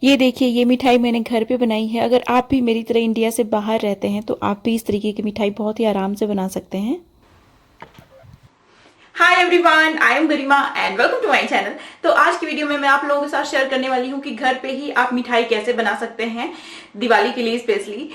ये देखिए, ये मिठाई मैंने घर पे बनाई है। अगर आप भी मेरी तरह इंडिया से बाहर रहते हैं तो आप भी इस तरीके की मिठाई बहुत ही आराम से बना सकते हैं। Hi everyone, I am Garima and welcome to my channel. तो आज की वीडियो में मैं आप लोगों के साथ शेयर करने वाली हूँ कि घर पे ही आप मिठाई कैसे बना सकते हैं दिवाली के लिए स्पेशली।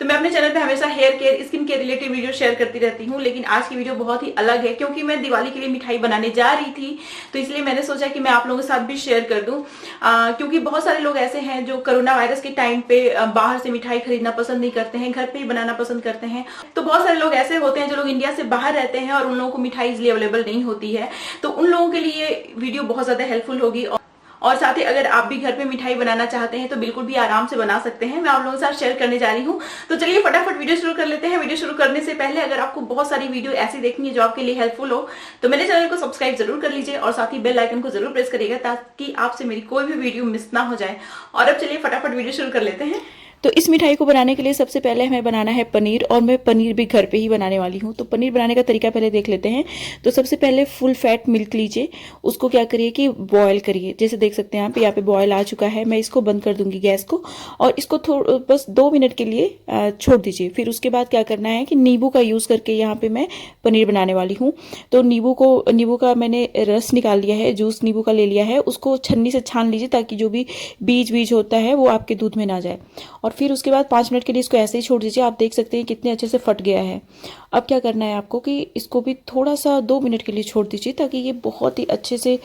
तो मैं अपने चैनल पे हमेशा hair care, skin care related video share करती रहती हूँ, लेकिन आज की वीडियो बहुत ही अलग है क्योंकि मैं दिवाली के लिए मिठाई बनाने जा रही थी। तो इसलिए मैंने सोचा कि मैं आप लोगों के साथ भी शेयर कर दूं, क्योंकि बहुत सारे लोग ऐसे हैं जो कोरोना वायरस के टाइम पे बाहर से मिठाई खरीदना पसंद नहीं करते हैं, घर पे ही बनाना पसंद करते हैं। तो बहुत सारे लोग ऐसे होते हैं जो लोग इंडिया से बाहर रहते हैं और उन लोगों को मिठाई इजिली अवेलेबल नहीं होती है। तो उन लोगों के लिए वीडियो बहुत ज्यादा हेल्पफुल होगी। और साथ ही अगर आप भी घर पे मिठाई बनाना चाहते हैं तो बिल्कुल भी आराम से बना सकते हैं। मैं आप लोगों के साथ शेयर करने जा रही हूँ। तो चलिए फटाफट वीडियो शुरू कर लेते हैं। वीडियो शुरू करने से पहले अगर आपको बहुत सारी वीडियो ऐसी देखनी है जो आपके लिए हेल्पफुल हो तो मेरे चैनल को सब्सक्राइब जरूर कर लीजिए और साथ ही बेल आइकन को जरूर प्रेस करिएगा ताकि आपसे मेरी कोई भी वीडियो मिस ना हो जाए। और अब चलिए फटाफट वीडियो शुरू कर लेते हैं। तो इस मिठाई को बनाने के लिए सबसे पहले हमें बनाना है पनीर, और मैं पनीर भी घर पे ही बनाने वाली हूँ। तो पनीर बनाने का तरीका पहले देख लेते हैं। तो सबसे पहले फुल फैट मिल्क लीजिए, उसको क्या करिए कि बॉयल करिए। जैसे देख सकते हैं आप, यहाँ पे बॉयल आ चुका है। मैं इसको बंद कर दूंगी गैस को, और इसको बस 2 मिनट के लिए छोड़ दीजिए। फिर उसके बाद क्या करना है कि नींबू का यूज़ करके यहाँ पे मैं पनीर बनाने वाली हूँ। तो नींबू का मैंने रस निकाल लिया है, जूस नींबू का ले लिया है। उसको छन्नी से छान लीजिए ताकि जो भी बीज होता है वो आपके दूध में ना जाए। और फिर उसके बाद 5 मिनट के लिए इसको ऐसे ही छोड़ दीजिए। आप देख सकते हैं कितने अच्छे से फट गया है। अब क्या करना है आपको कि इसको भी थोड़ा सा 2 मिनट के लिए छोड़ दीजिए ताकि ये बहुत ही अच्छे से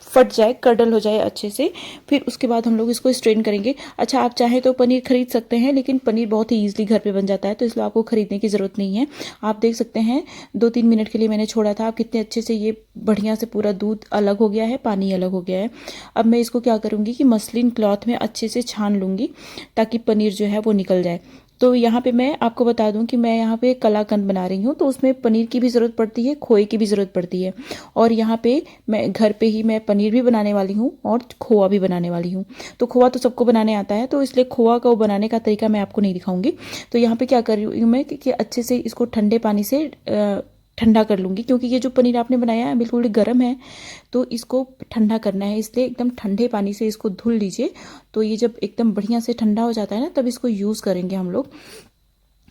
फट जाए, कर्डल हो जाए अच्छे से। फिर उसके बाद हम लोग इसको स्ट्रेन करेंगे। अच्छा, आप चाहें तो पनीर खरीद सकते हैं, लेकिन पनीर बहुत ही ईजिली घर पे बन जाता है, तो इसलिए आपको खरीदने की ज़रूरत नहीं है। आप देख सकते हैं 2-3 मिनट के लिए मैंने छोड़ा था। आप कितने अच्छे से ये बढ़िया से पूरा दूध अलग हो गया है, पानी अलग हो गया है। अब मैं इसको क्या करूँगी कि मसलिन क्लॉथ में अच्छे से छान लूँगी ताकि पनीर जो है वो निकल जाए। तो यहाँ पे मैं आपको बता दूं कि मैं यहाँ पे कलाकंद बना रही हूँ, तो उसमें पनीर की भी ज़रूरत पड़ती है, खोए की भी ज़रूरत पड़ती है। और यहाँ पे मैं घर पे ही मैं पनीर भी बनाने वाली हूँ और खोआ भी बनाने वाली हूँ। तो खोआ तो सबको बनाने आता है, तो इसलिए खोआ का बनाने का तरीका मैं आपको नहीं दिखाऊंगी। तो यहाँ पे क्या कर रही हूँ मैं कि अच्छे से इसको ठंडे पानी से ठंडा कर लूँगी, क्योंकि ये जो पनीर आपने बनाया है बिल्कुल गर्म है। तो इसको ठंडा करना है, इसलिए एकदम ठंडे पानी से इसको धुल लीजिए। तो ये जब एकदम बढ़िया से ठंडा हो जाता है ना, तब इसको यूज़ करेंगे हम लोग।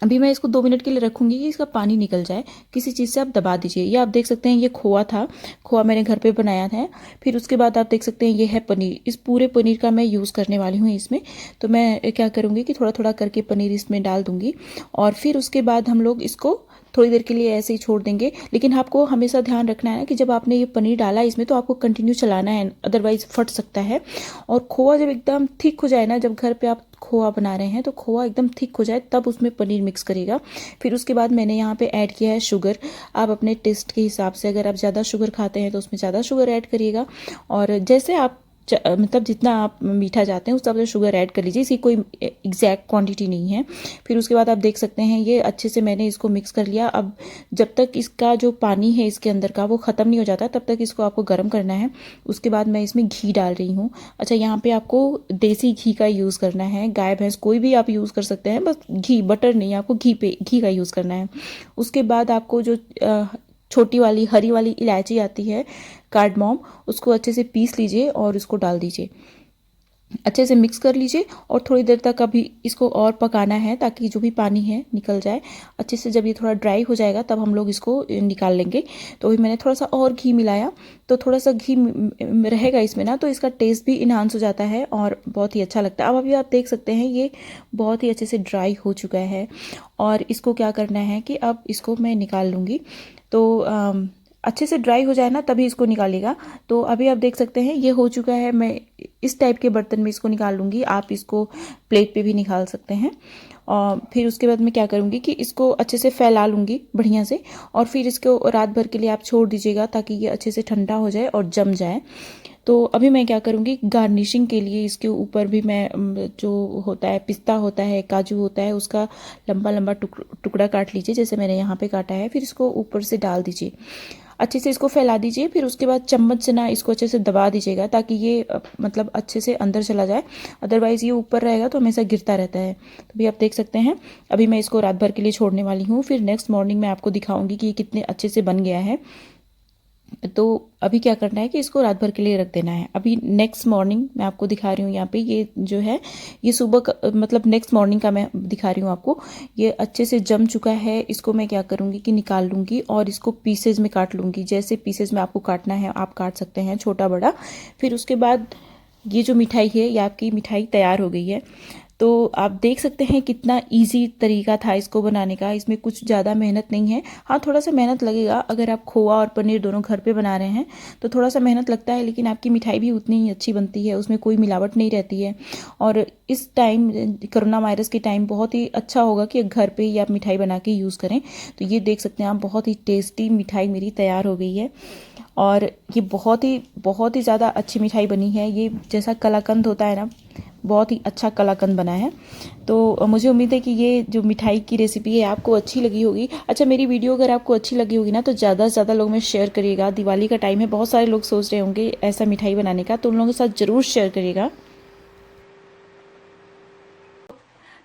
अभी मैं इसको 2 मिनट के लिए रखूंगी कि इसका पानी निकल जाए। किसी चीज़ से आप दबा दीजिए। ये आप देख सकते हैं, ये खोआ था, खोआ मैंने घर पे बनाया था। फिर उसके बाद आप देख सकते हैं ये है पनीर। इस पूरे पनीर का मैं यूज़ करने वाली हूँ इसमें। तो मैं क्या करूँगी कि थोड़ा थोड़ा करके पनीर इसमें डाल दूँगी, और फिर उसके बाद हम लोग इसको थोड़ी देर के लिए ऐसे ही छोड़ देंगे। लेकिन आपको हमेशा ध्यान रखना है ना कि जब आपने ये पनीर डाला इसमें, तो आपको कंटिन्यू चलाना है, अदरवाइज फट सकता है। और खोआ जब एकदम थिक हो जाए ना, जब घर पे आप खोआ बना रहे हैं तो खोआ एकदम थिक हो जाए तब उसमें पनीर मिक्स करिएगा। फिर उसके बाद मैंने यहाँ पे ऐड किया है शुगर। आप अपने टेस्ट के हिसाब से, अगर आप ज़्यादा शुगर खाते हैं तो उसमें ज़्यादा शुगर ऐड करिएगा, और जैसे आप मतलब जितना आप मीठा चाहते हैं उस हिसाब से शुगर ऐड कर लीजिए। इसकी कोई एग्जैक्ट क्वांटिटी नहीं है। फिर उसके बाद आप देख सकते हैं ये अच्छे से मैंने इसको मिक्स कर लिया। अब जब तक इसका जो पानी है इसके अंदर का वो ख़त्म नहीं हो जाता, तब तक इसको आपको गर्म करना है। उसके बाद मैं इसमें घी डाल रही हूँ। अच्छा, यहाँ पे आपको देसी घी का यूज़ करना है, गाय भैंस कोई भी आप यूज़ कर सकते हैं, बस घी, बटर नहीं, आपको घी का यूज़ करना है। उसके बाद आपको जो छोटी वाली हरी वाली इलायची आती है, कार्डमॉम, उसको अच्छे से पीस लीजिए और उसको डाल दीजिए। अच्छे से मिक्स कर लीजिए और थोड़ी देर तक अभी इसको और पकाना है ताकि जो भी पानी है निकल जाए अच्छे से। जब ये थोड़ा ड्राई हो जाएगा तब हम लोग इसको निकाल लेंगे। तो अभी मैंने थोड़ा सा और घी मिलाया, तो थोड़ा सा घी रहेगा इसमें ना, तो इसका टेस्ट भी इन्हांस हो जाता है और बहुत ही अच्छा लगता है। अब अभी आप देख सकते हैं ये बहुत ही अच्छे से ड्राई हो चुका है, और इसको क्या करना है कि अब इसको मैं निकाल लूँगी। तो अच्छे से ड्राई हो जाए ना तभी इसको निकालिएगा। तो अभी आप देख सकते हैं ये हो चुका है। मैं इस टाइप के बर्तन में इसको निकाल लूँगी, आप इसको प्लेट पे भी निकाल सकते हैं। और फिर उसके बाद मैं क्या करूँगी कि इसको अच्छे से फैला लूँगी बढ़िया से, और फिर इसको रात भर के लिए आप छोड़ दीजिएगा ताकि ये अच्छे से ठंडा हो जाए और जम जाए। तो अभी मैं क्या करूँगी, गार्निशिंग के लिए इसके ऊपर भी मैं जो होता है पिस्ता होता है, काजू होता है, उसका लंबा लंबा टुकड़ा काट लीजिए, जैसे मैंने यहाँ पे काटा है। फिर इसको ऊपर से डाल दीजिए, अच्छे से इसको फैला दीजिए। फिर उसके बाद चम्मच से ना इसको अच्छे से दबा दीजिएगा ताकि ये मतलब अच्छे से अंदर चला जाए, अदरवाइज़ ये ऊपर रहेगा तो हमेशा गिरता रहता है। तो भी आप देख सकते हैं अभी मैं इसको रात भर के लिए छोड़ने वाली हूँ। फिर नेक्स्ट मॉर्निंग मैं आपको दिखाऊंगी कि ये कितने अच्छे से बन गया है। तो अभी क्या करना है कि इसको रात भर के लिए रख देना है। अभी नेक्स्ट मॉर्निंग मैं आपको दिखा रही हूँ, यहाँ पे ये जो है ये सुबह मतलब नेक्स्ट मॉर्निंग का मैं दिखा रही हूँ आपको। ये अच्छे से जम चुका है। इसको मैं क्या करूँगी कि निकाल लूँगी और इसको पीसेज में काट लूँगी। जैसे पीसेज में आपको काटना है आप काट सकते हैं, छोटा बड़ा। फिर उसके बाद ये जो मिठाई है, ये आपकी मिठाई तैयार हो गई है। तो आप देख सकते हैं कितना इजी तरीका था इसको बनाने का। इसमें कुछ ज़्यादा मेहनत नहीं है। हाँ, थोड़ा सा मेहनत लगेगा अगर आप खोआ और पनीर दोनों घर पे बना रहे हैं तो थोड़ा सा मेहनत लगता है, लेकिन आपकी मिठाई भी उतनी ही अच्छी बनती है, उसमें कोई मिलावट नहीं रहती है। और इस टाइम कोरोना वायरस के टाइम बहुत ही अच्छा होगा कि घर पे ही आप मिठाई बना के यूज़ करें। तो ये देख सकते हैं आप, बहुत ही टेस्टी मिठाई मेरी तैयार हो गई है और ये बहुत ही ज़्यादा अच्छी मिठाई बनी है। ये जैसा कलाकंद होता है ना, बहुत ही अच्छा कलाकंद बना है। तो मुझे उम्मीद है कि ये जो मिठाई की रेसिपी है आपको अच्छी लगी होगी। अच्छा, मेरी वीडियो अगर आपको अच्छी लगी होगी ना तो ज़्यादा से ज़्यादा लोग में शेयर करिएगा। दिवाली का टाइम है, बहुत सारे लोग सोच रहे होंगे ऐसा मिठाई बनाने का, तो उन लोगों के साथ ज़रूर शेयर करिएगा।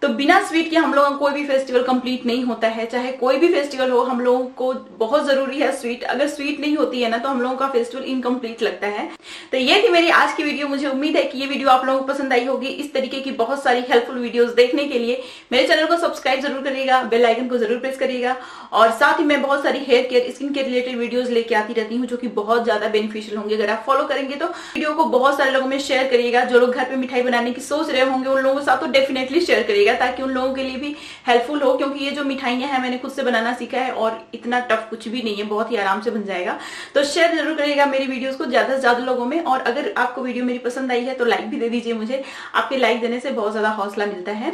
तो बिना स्वीट के हम लोगों का कोई भी फेस्टिवल कंप्लीट नहीं होता है। चाहे कोई भी फेस्टिवल हो, हम लोगों को बहुत जरूरी है स्वीट। अगर स्वीट नहीं होती है ना तो हम लोगों का फेस्टिवल इनकम्प्लीट लगता है। तो ये थी मेरी आज की वीडियो। मुझे उम्मीद है कि ये वीडियो आप लोगों को पसंद आई होगी। इस तरीके की बहुत सारी हेल्पफुल वीडियोस देखने के लिए मेरे चैनल को सब्सक्राइब जरूर करिएगा, बेल आइकन को जरूर प्रेस करिएगा। और साथ ही मैं बहुत सारी hair care, skin care related videos लेके आती रहती हूँ जो कि बहुत ज्यादा बेनिफिशियल होंगे। अगर आप फॉलो करेंगे तो वीडियो को बहुत सारे लोगों में शेयर करिएगा। जो लोग घर पे मिठाई बनाने की सोच रहे होंगे उन लोगों के साथ तो डेफिनेटली शेयर करिएगा, ताकि उन लोगों के लिए भी हेल्पफुल हो। क्योंकि ये जो मिठाइयां हैं मैंने खुद से बनाना सीखा है और इतना टफ कुछ भी नहीं है, बहुत ही आराम से बन जाएगा। तो शेयर जरूर करिएगा मेरी वीडियोस को ज्यादा से ज्यादा लोगों में। और अगर आपको वीडियो मेरी पसंद आई है तो लाइक भी दे दीजिए। मुझे आपके लाइक देने से बहुत ज्यादा हौसला मिलता है,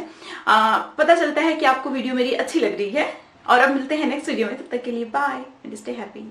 पता चलता है कि आपको वीडियो मेरी अच्छी लग रही है। और अब मिलते हैं नेक्स्ट वीडियो में, तब तक के लिए बाय एंड स्टे हैप्पी।